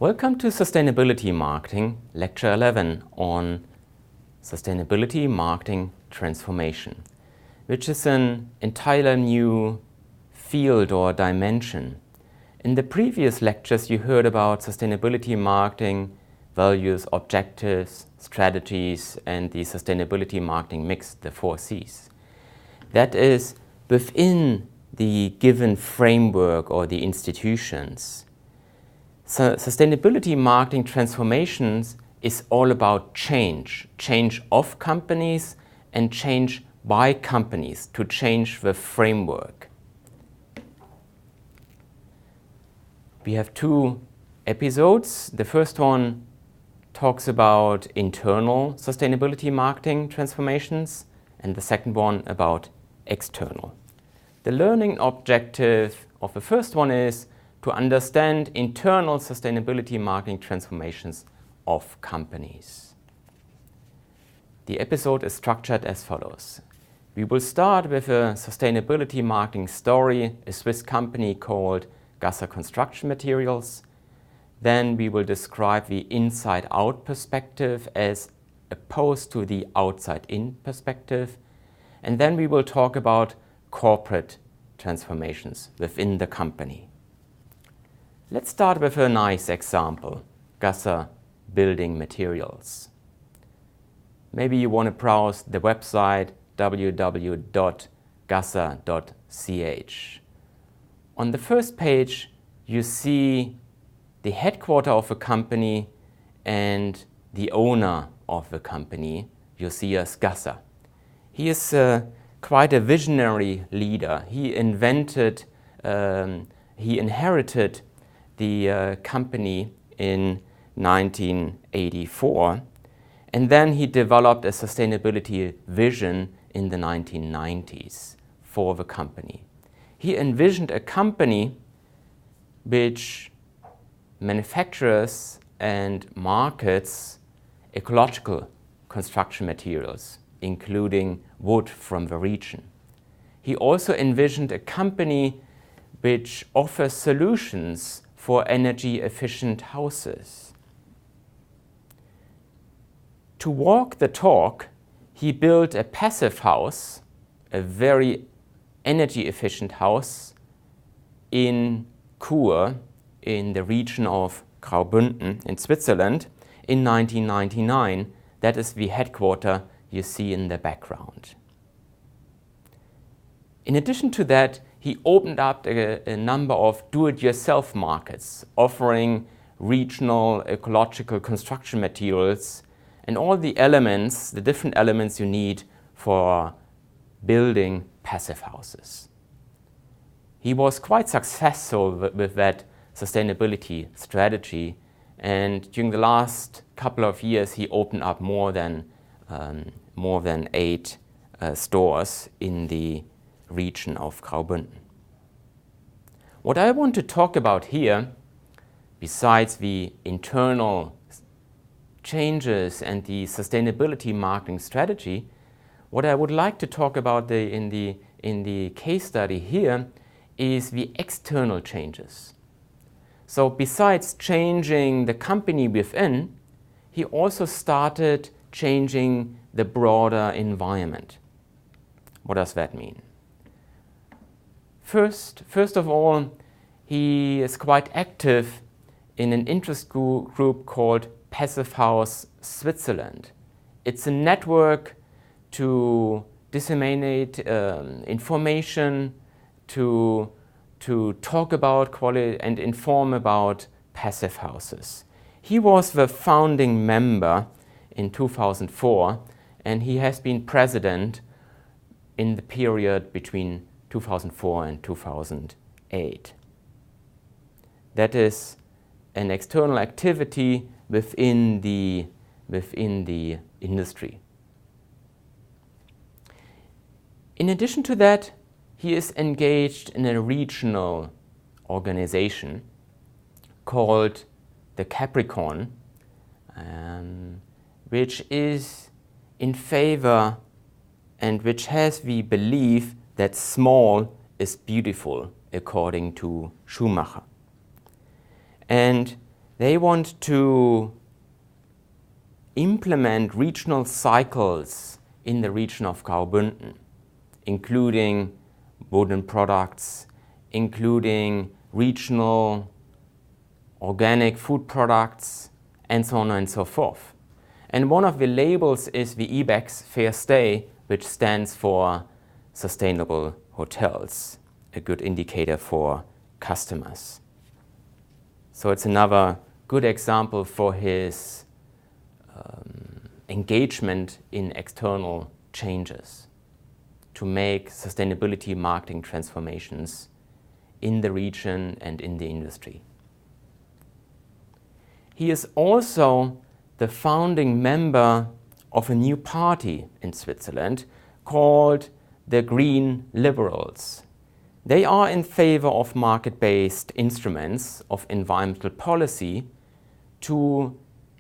Welcome to Sustainability Marketing, Lecture 11 on Sustainability Marketing Transformation, which is an entirely new field or dimension. In the previous lectures you heard about sustainability marketing, values, objectives, strategies, and the sustainability marketing mix, the 4 Cs. That is, within the given framework or the institutions. So sustainability marketing transformations is all about change of companies and change by companies to change the framework. We have 2 episodes. The first one talks about internal sustainability marketing transformations and the second one about external. The learning objective of the first one is to understand internal sustainability marketing transformations of companies. The episode is structured as follows. We will start with a sustainability marketing story, a Swiss company called Gasser Construction Materials. Then we will describe the inside-out perspective as opposed to the outside-in perspective. And then we will talk about corporate transformations within the company. Let's start with a nice example, Gasser Building Materials. Maybe you want to browse the website www.gasser.ch. On the first page, you see the headquarters of a company and the owner of the company, Josias Gasser. He is quite a visionary leader. He inherited the company in 1984, and then he developed a sustainability vision in the 1990s for the company. He envisioned a company which manufactures and markets ecological construction materials, including wood from the region. He also envisioned a company which offers solutions for energy-efficient houses. To walk the talk, he built a passive house, a very energy-efficient house in Chur, in the region of Graubünden in Switzerland, in 1999. That is the headquarters you see in the background. In addition to that, he opened up a number of do-it-yourself markets, offering regional ecological construction materials and all the elements, the different elements you need for building passive houses. He was quite successful with that sustainability strategy, and during the last couple of years he opened up more than 8 stores in the region of Graubünden. What I want to talk about here, besides the internal changes and the sustainability marketing strategy, what I would like to talk about in the case study here is the external changes. So besides changing the company within, he also started changing the broader environment. What does that mean? First of all, he is quite active in an interest group called Passive House Switzerland. It's a network to disseminate information, to talk about quality and inform about passive houses. He was the founding member in 2004, and he has been president in the period between 2004 and 2008. That is an external activity within the industry. In addition to that, he is engaged in a regional organization called the Capricorn, which is in favor and which has the belief that small is beautiful, according to Schumacher. And They want to implement regional cycles in the region of Graubünden, including wooden products, including regional organic food products, and so on and so forth. And one of the labels is the IBEX Fair Stay, which stands for Sustainable Hotels, a good indicator for customers. So it's another good example for his engagement in external changes to make sustainability marketing transformations in the region and in the industry. He is also the founding member of a new party in Switzerland called the Green Liberals. They are in favor of market-based instruments of environmental policy to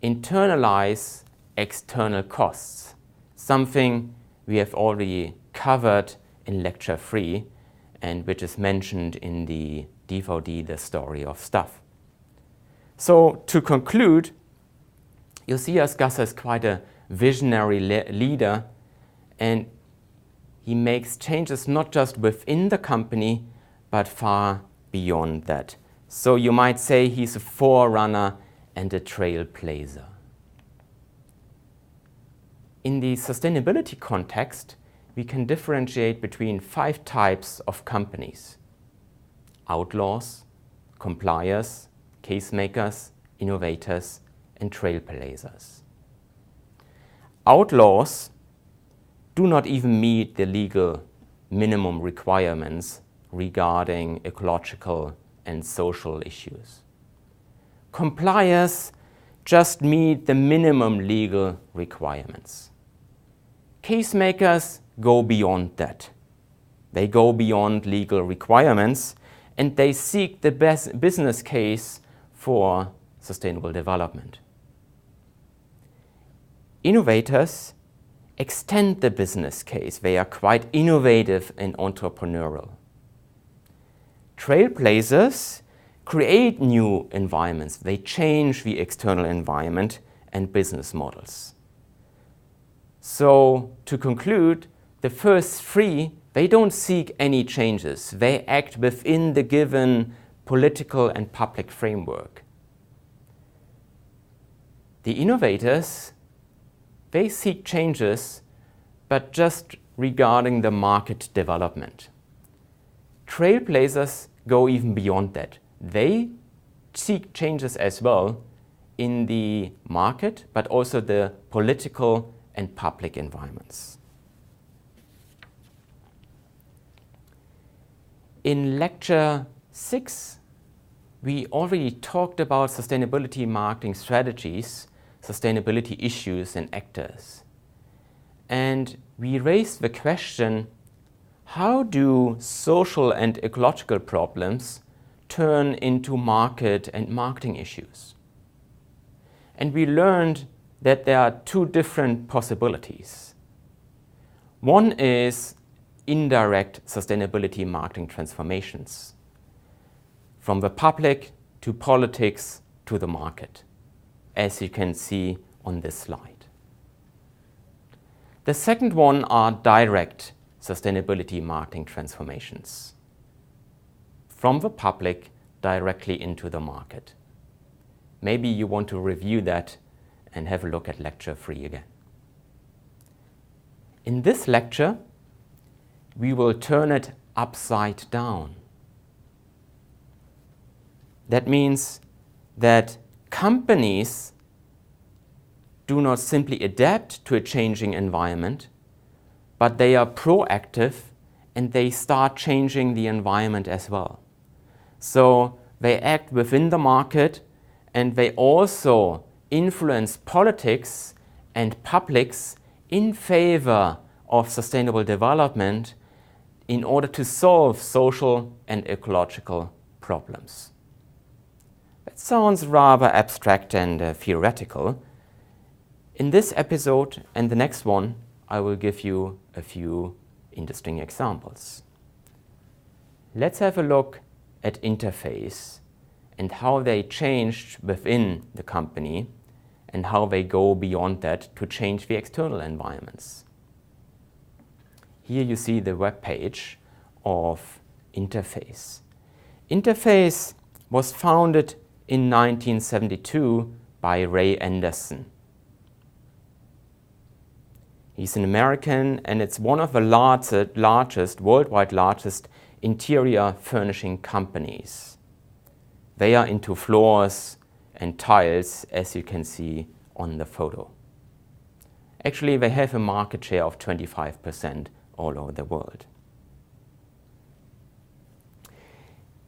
internalize external costs, something we have already covered in lecture 3 and which is mentioned in the DVD, The Story of Stuff. So to conclude, Josias Gasser is quite a visionary leader, and he makes changes not just within the company, but far beyond that. So you might say he's a forerunner and a trailblazer. In the sustainability context, we can differentiate between 5 types of companies: outlaws, compliers, case makers, innovators, and trailblazers. Outlaws do not even meet the legal minimum requirements regarding ecological and social issues. Compliers just meet the minimum legal requirements. Case makers go beyond that. They go beyond legal requirements and they seek the best business case for sustainable development. Innovators extend the business case. They are quite innovative and entrepreneurial. Trailblazers create new environments. They change the external environment and business models. So to conclude, the first 3, they don't seek any changes. They act within the given political and public framework. The innovators, they seek changes, but just regarding the market development. Trailblazers go even beyond that. They seek changes as well in the market, but also the political and public environments. In lecture 6, we already talked about sustainability marketing strategies, sustainability issues and actors. And we raised the question, how do social and ecological problems turn into market and marketing issues? And we learned that there are 2 different possibilities. One is indirect sustainability marketing transformations, from the public to politics to the market, as you can see on this slide. The second one are direct sustainability marketing transformations, from the public directly into the market. Maybe you want to review that and have a look at lecture 3 again. In this lecture, we will turn it upside down. That means that companies do not simply adapt to a changing environment, but they are proactive and they start changing the environment as well. So they act within the market and they also influence politics and publics in favor of sustainable development in order to solve social and ecological problems. That sounds rather abstract and theoretical. In this episode and the next one, I will give you a few interesting examples. Let's have a look at interface and how they changed within the company and how they go beyond that to change the external environments. Here you see the web page of Interface. Interface was founded in 1972 by Ray Anderson. He's an American, and it's one of the worldwide largest interior furnishing companies. They are into floors and tiles, as you can see on the photo. Actually, they have a market share of 25% all over the world.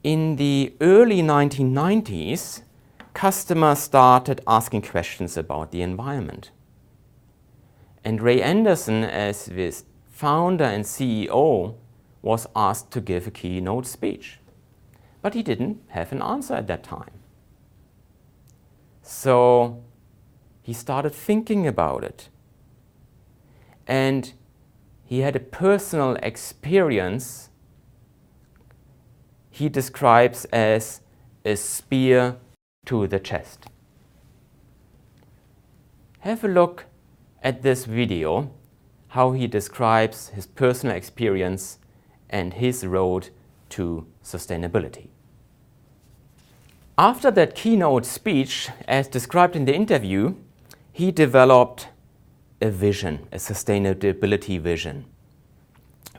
In the early 1990s, customers started asking questions about the environment. And Ray Anderson, as this founder and CEO, was asked to give a keynote speech. But he didn't have an answer at that time. So he started thinking about it. And he had a personal experience he describes as a spear to the chest. Have a look at this video, how he describes his personal experience and his road to sustainability. After that keynote speech, as described in the interview, he developed a vision, a sustainability vision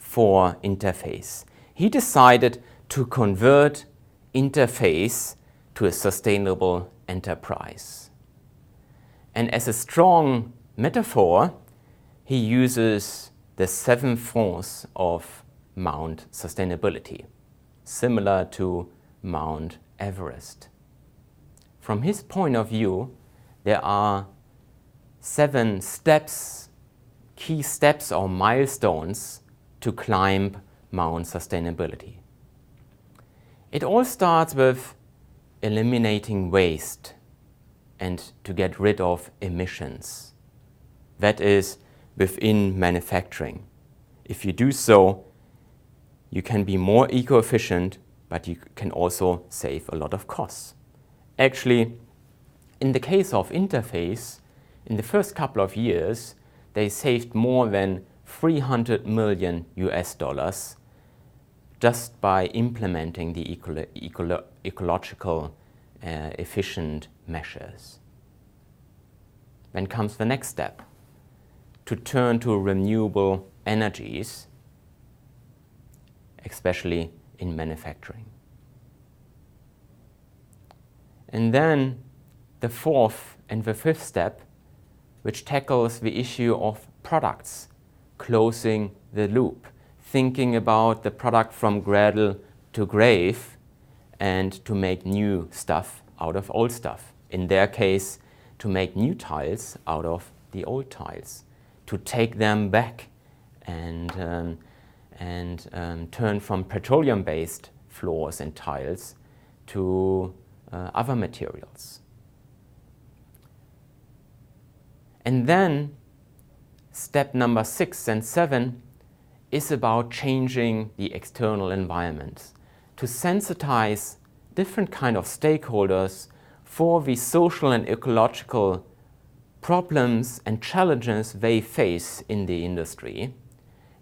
for Interface. He decided to convert Interface to a sustainable enterprise. And as a strong metaphor, he uses the 7 forms of Mount Sustainability, similar to Mount Everest. From his point of view, there are 7 steps, key steps or milestones to climb Mount Sustainability. It all starts with eliminating waste and to get rid of emissions. That is within manufacturing. If you do so, you can be more eco-efficient, but you can also save a lot of costs. Actually, in the case of Interface, in the first couple of years, they saved more than $300 million just by implementing the ecological efficient measures. Then comes the next step, to turn to renewable energies, especially in manufacturing. And then the 4th and the 5th step, which tackles the issue of products, closing the loop, thinking about the product from cradle to grave and to make new stuff out of old stuff. In their case, to make new tiles out of the old tiles, to take them back and turn from petroleum-based floors and tiles to other materials. And then step number 6 and 7 is about changing the external environment, to sensitize different kind of stakeholders for the social and ecological problems and challenges they face in the industry,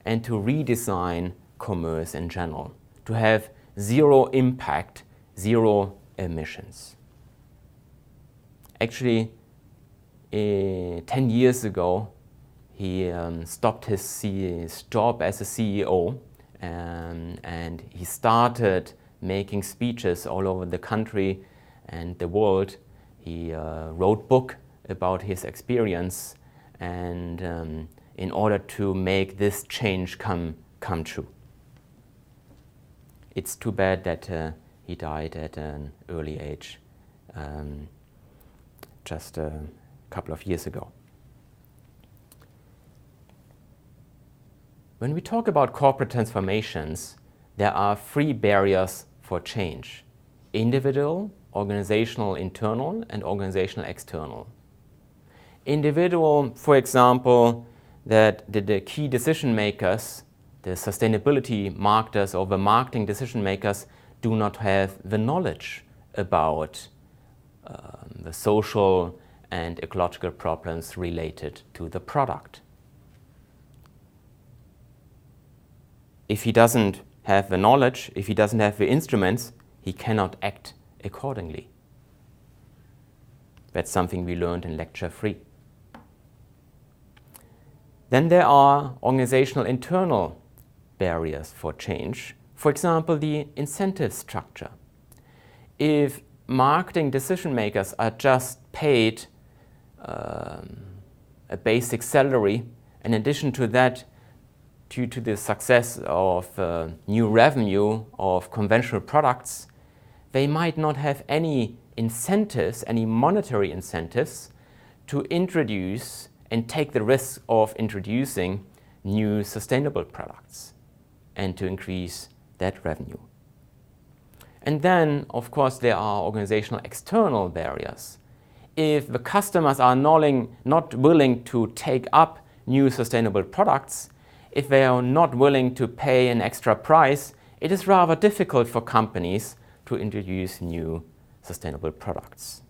and to redesign commerce in general, to have zero impact, zero emissions. Actually, 10 years ago, he stopped his job as a CEO and he started making speeches all over the country and the world. He wrote a book about his experience and in order to make this change come true. It's too bad that he died at an early age, just a couple of years ago. When we talk about corporate transformations, there are 3 barriers for change: individual, organizational internal, and organizational external. Individual, for example, that the key decision makers, the sustainability marketers or the marketing decision makers do not have the knowledge about the social and ecological problems related to the product. If he doesn't have the knowledge, if he doesn't have the instruments, he cannot act accordingly. That's something we learned in lecture 3. Then there are organizational internal barriers for change. For example, the incentive structure. If marketing decision makers are just paid a basic salary, in addition to that, due to the success of new revenue of conventional products, they might not have any incentives, any monetary incentives, to introduce and take the risk of introducing new sustainable products and to increase that revenue. And then, of course, there are organizational external barriers. If the customers are not willing to take up new sustainable products, if they are not willing to pay an extra price, it is rather difficult for companies to introduce new sustainable products.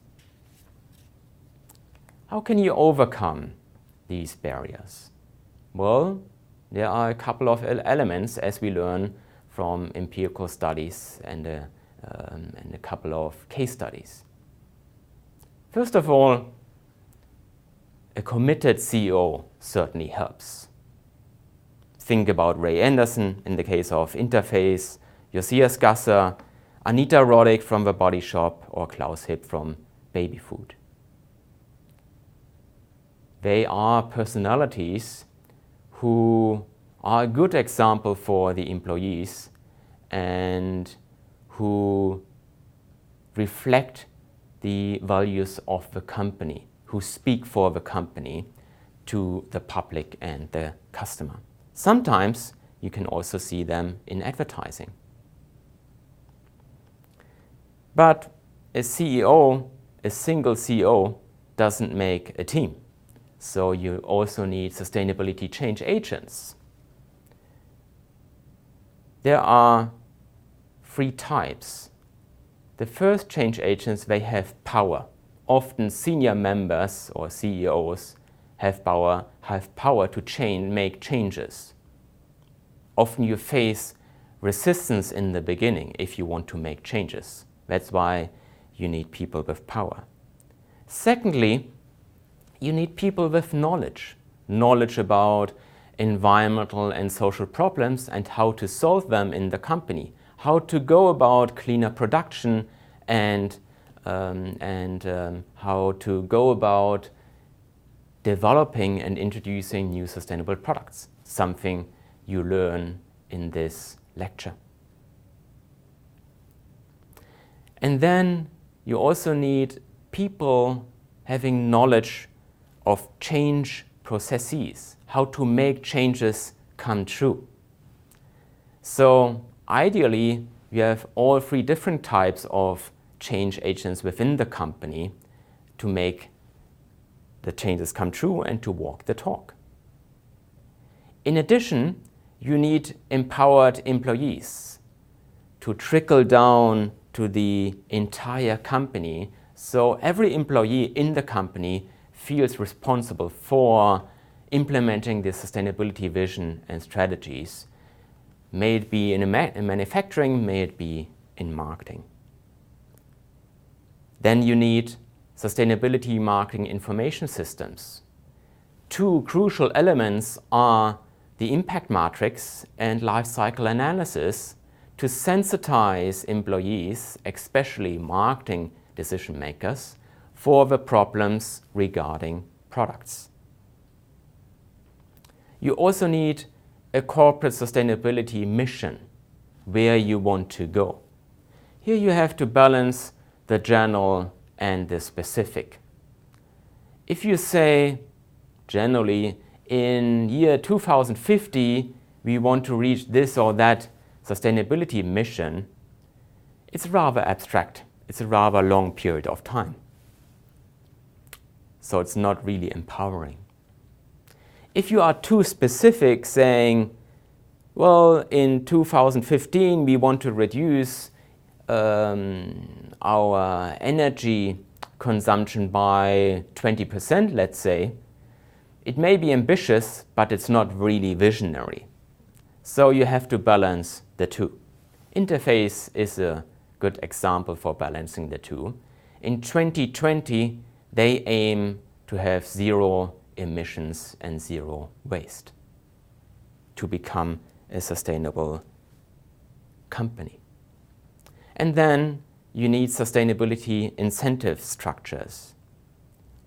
How can you overcome these barriers? Well, there are a couple of elements, as we learn from empirical studies and a couple of case studies. First of all, a committed CEO certainly helps. Think about Ray Anderson in the case of Interface, Josias Gasser, Anita Roddick from The Body Shop, or Klaus Hipp from Baby Food. They are personalities who are a good example for the employees and who reflect the values of the company, who speak for the company to the public and the customer. Sometimes you can also see them in advertising. But a single CEO doesn't make a team. So you also need sustainability change agents. There are 3 types. The first change agents, they have power. Often senior members or CEOs have power to make changes. Often you face resistance in the beginning if you want to make changes. That's why you need people with power. Secondly, you need people with knowledge about environmental and social problems and how to solve them in the company, how to go about cleaner production and how to go about developing and introducing new sustainable products, something you learn in this lecture. And then you also need people having knowledge of change processes, how to make changes come true. So ideally, you have all 3 different types of change agents within the company to make the changes come true and to walk the talk. In addition, you need empowered employees to trickle down to the entire company, so every employee in the company feels responsible for implementing the sustainability vision and strategies, may it be in manufacturing, may it be in marketing. Then you need sustainability marketing information systems. 2 crucial elements are the impact matrix and life cycle analysis to sensitize employees, especially marketing decision makers, for the problems regarding products. You also need a corporate sustainability mission, where you want to go. Here you have to balance the general and the specific. If you say, generally, in year 2050, we want to reach this or that sustainability mission, it's rather abstract. It's a rather long period of time. So it's not really empowering. If you are too specific, saying, well, in 2015 we want to reduce our energy consumption by 20%, let's say, it may be ambitious, but it's not really visionary. So you have to balance the two. Interface is a good example for balancing the two. In 2020, they aim to have zero emissions and zero waste to become a sustainable company. And then you need sustainability incentive structures,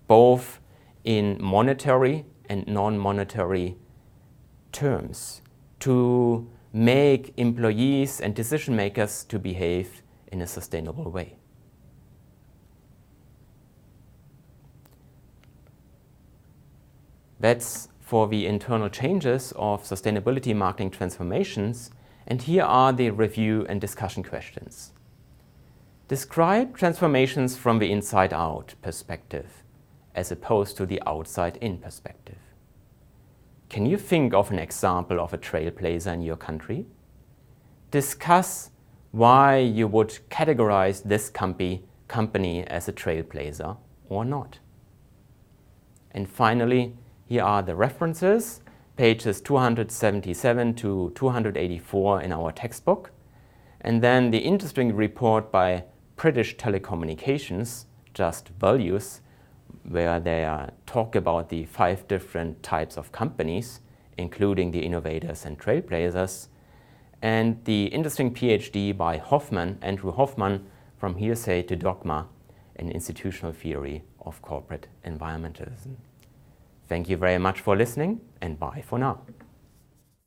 both in monetary and non-monetary terms, to make employees and decision makers to behave in a sustainable way. That's for the internal changes of sustainability marketing transformations, and here are the review and discussion questions. Describe transformations from the inside-out perspective as opposed to the outside-in perspective. Can you think of an example of a trailblazer in your country? Discuss why you would categorize this company as a trailblazer or not. And finally, here are the references, pages 277 to 284 in our textbook, and then the interesting report by British Telecommunications, Just Values, where they talk about the 5 different types of companies, including the innovators and trailblazers, and the interesting PhD by Andrew Hoffman, From Hearsay to Dogma, an institutional theory of corporate environmentalism. Thank you very much for listening, and bye for now.